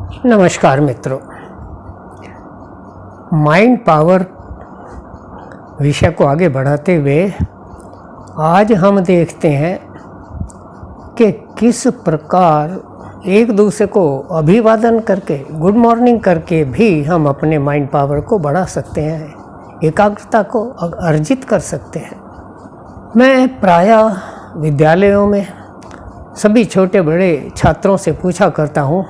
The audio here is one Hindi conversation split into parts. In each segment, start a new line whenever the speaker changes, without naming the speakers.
नमस्कार मित्रों, माइंड पावर विषय को आगे बढ़ाते हुए आज हम देखते हैं कि किस प्रकार एक दूसरे को अभिवादन करके, गुड मॉर्निंग करके भी हम अपने माइंड पावर को बढ़ा सकते हैं, एकाग्रता को अर्जित कर सकते हैं। मैं प्रायः विद्यालयों में सभी छोटे बड़े छात्रों से पूछा करता हूँ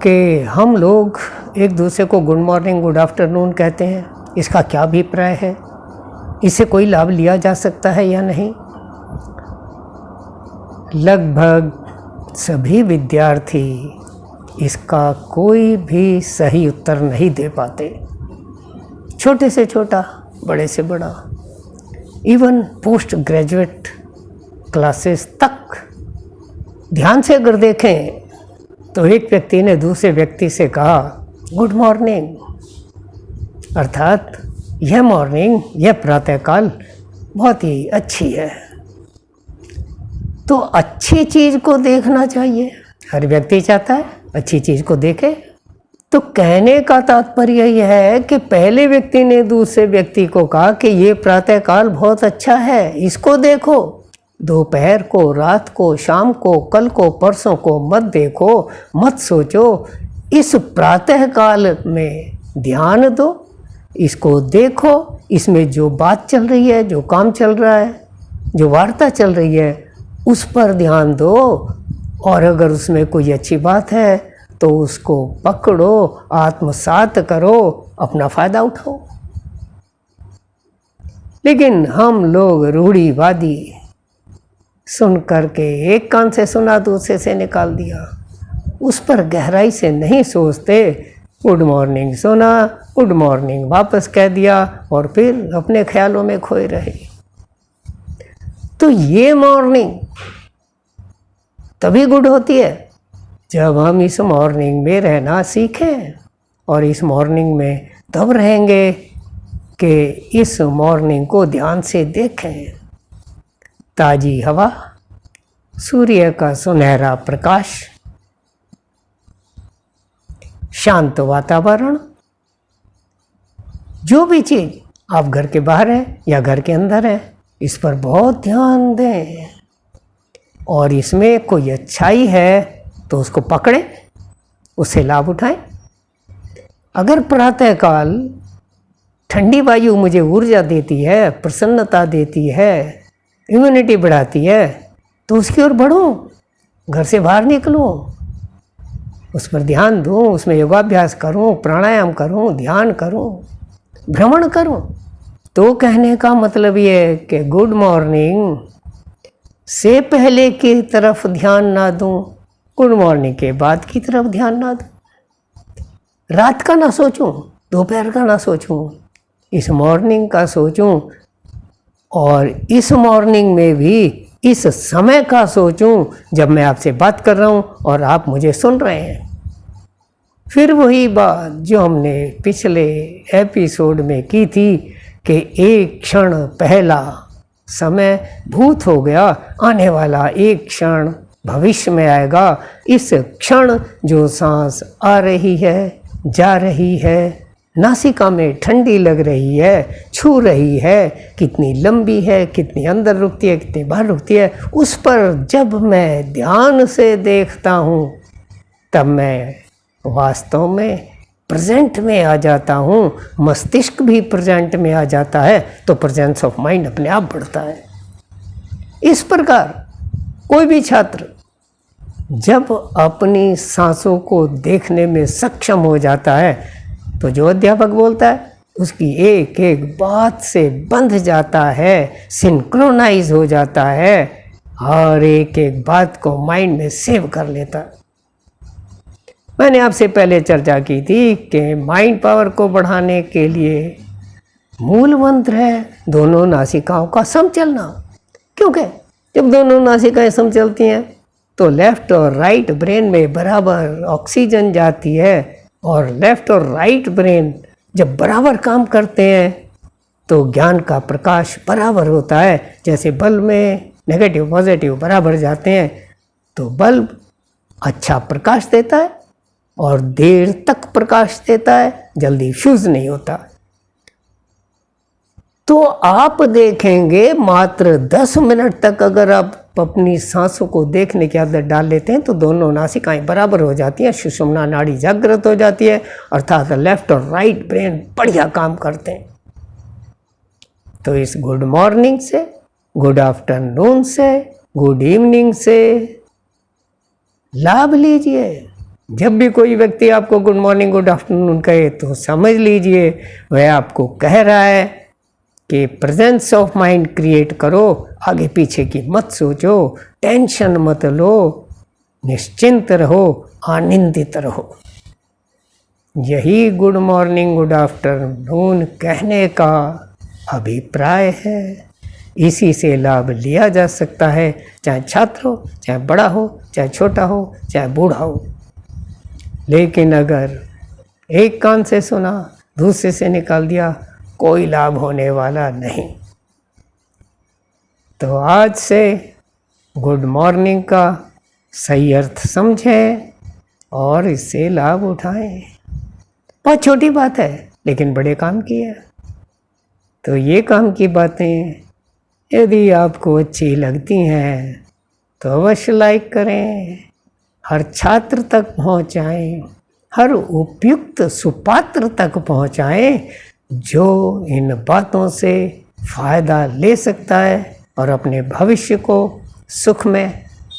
कि हम लोग एक दूसरे को गुड मॉर्निंग, गुड आफ्टरनून कहते हैं, इसका क्या अभिप्राय है, इससे कोई लाभ लिया जा सकता है या नहीं। लगभग सभी विद्यार्थी इसका कोई भी सही उत्तर नहीं दे पाते, छोटे से छोटा, बड़े से बड़ा, इवन पोस्ट ग्रेजुएट क्लासेस तक। ध्यान से अगर देखें तो एक व्यक्ति ने दूसरे व्यक्ति से कहा गुड मॉर्निंग, अर्थात यह मॉर्निंग, यह प्रातःकाल बहुत ही अच्छी है। तो अच्छी चीज़ को देखना चाहिए, हर व्यक्ति चाहता है अच्छी चीज़ को देखे। तो कहने का तात्पर्य यह है कि पहले व्यक्ति ने दूसरे व्यक्ति को कहा कि ये प्रातःकाल बहुत अच्छा है, इसको देखो। दोपहर को, रात को, शाम को, कल को, परसों को मत देखो, मत सोचो, इस प्रातःकाल में ध्यान दो, इसको देखो, इसमें जो बात चल रही है, जो काम चल रहा है, जो वार्ता चल रही है, उस पर ध्यान दो। और अगर उसमें कोई अच्छी बात है तो उसको पकड़ो, आत्मसात करो, अपना फ़ायदा उठाओ। लेकिन हम लोग रूढ़िवादी, सुन करके एक कान से सुना दूसरे से निकाल दिया, उस पर गहराई से नहीं सोचते। गुड मॉर्निंग सुना, गुड मॉर्निंग वापस कह दिया और फिर अपने ख्यालों में खोए रहे। तो ये मॉर्निंग तभी गुड होती है जब हम इस मॉर्निंग में रहना सीखें, और इस मॉर्निंग में तब रहेंगे कि इस मॉर्निंग को ध्यान से देखें। ताज़ी हवा, सूर्य का सुनहरा प्रकाश, शांत वातावरण, जो भी चीज़ आप घर के बाहर है या घर के अंदर है, इस पर बहुत ध्यान दें। और इसमें कोई अच्छाई है तो उसको पकड़ें, उससे लाभ उठाएं। अगर प्रातःकाल ठंडी वायु मुझे ऊर्जा देती है, प्रसन्नता देती है, इम्यूनिटी बढ़ाती है, तो उसकी ओर बढ़ो, घर से बाहर निकलो, उस पर ध्यान दूँ, उसमें योगाभ्यास करूँ, प्राणायाम करूँ, ध्यान करूँ, भ्रमण करूँ। तो कहने का मतलब ये है कि गुड मॉर्निंग से पहले की तरफ ध्यान ना दूँ, गुड मॉर्निंग के बाद की तरफ ध्यान ना दूँ, रात का ना सोचूं, दोपहर का ना सोचूं, इस मॉर्निंग का सोचूं। और इस मॉर्निंग में भी इस समय का सोचूं जब मैं आपसे बात कर रहा हूं और आप मुझे सुन रहे हैं। फिर वही बात जो हमने पिछले एपिसोड में की थी कि एक क्षण पहला समय भूत हो गया, आने वाला एक क्षण भविष्य में आएगा। इस क्षण जो सांस आ रही है, जा रही है, नासिका में ठंडी लग रही है, छू रही है, कितनी लंबी है, कितनी अंदर रुकती है, कितनी बाहर रुकती है, उस पर जब मैं ध्यान से देखता हूँ तब मैं वास्तव में प्रेजेंट में आ जाता हूँ, मस्तिष्क भी प्रेजेंट में आ जाता है, तो प्रेजेंस ऑफ माइंड अपने आप बढ़ता है। इस प्रकार कोई भी छात्र जब अपनी सांसों को देखने में सक्षम हो जाता है तो जो अध्यापक बोलता है उसकी एक एक बात से बंध जाता है, सिंक्रोनाइज हो जाता है, हर एक एक बात को माइंड में सेव कर लेता है। मैंने आपसे पहले चर्चा की थी कि माइंड पावर को बढ़ाने के लिए मूल मंत्र है दोनों नासिकाओं का समचलना। क्योंकि जब दोनों नासिकाएं समचलती हैं तो लेफ्ट और राइट ब्रेन में बराबर ऑक्सीजन जाती है, और लेफ्ट और राइट ब्रेन जब बराबर काम करते हैं तो ज्ञान का प्रकाश बराबर होता है। जैसे बल्ब में नेगेटिव पॉजिटिव बराबर जाते हैं तो बल्ब अच्छा प्रकाश देता है, और देर तक प्रकाश देता है, जल्दी फ्यूज नहीं होता। तो आप देखेंगे मात्र 10 मिनट तक अगर आप अपनी सांसों को देखने की आदत डाल लेते हैं तो दोनों नासिकाएं बराबर हो जाती हैं, सुषुम्ना नाड़ी जागृत हो जाती है, अर्थात लेफ्ट और राइट ब्रेन बढ़िया काम करते हैं। तो इस गुड मॉर्निंग से, गुड आफ्टरनून से, गुड इवनिंग से लाभ लीजिए। जब भी कोई व्यक्ति आपको गुड मॉर्निंग गुड आफ्टरनून कहे तो समझ लीजिए वह आपको कह रहा है कि प्रेजेंस ऑफ माइंड क्रिएट करो, आगे पीछे की मत सोचो, टेंशन मत लो, निश्चिंत रहो, आनंदित रहो। यही गुड मॉर्निंग गुड आफ्टरनून कहने का अभिप्राय है। इसी से लाभ लिया जा सकता है, चाहे छात्र हो, चाहे बड़ा हो, चाहे छोटा हो, चाहे बूढ़ा हो। लेकिन अगर एक कान से सुना दूसरे से निकाल दिया, कोई लाभ होने वाला नहीं। तो आज से गुड मॉर्निंग का सही अर्थ समझें और इससे लाभ उठाएं। बहुत छोटी बात है लेकिन बड़े काम की है। तो ये काम की बातें यदि आपको अच्छी लगती हैं तो अवश्य लाइक करें, हर छात्र तक पहुंचाएं, हर उपयुक्त सुपात्र तक पहुंचाएं जो इन बातों से फायदा ले सकता है और अपने भविष्य को सुखमय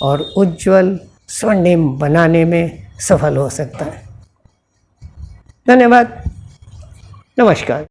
और उज्जवल स्वर्णिम बनाने में सफल हो सकता है। धन्यवाद, नमस्कार।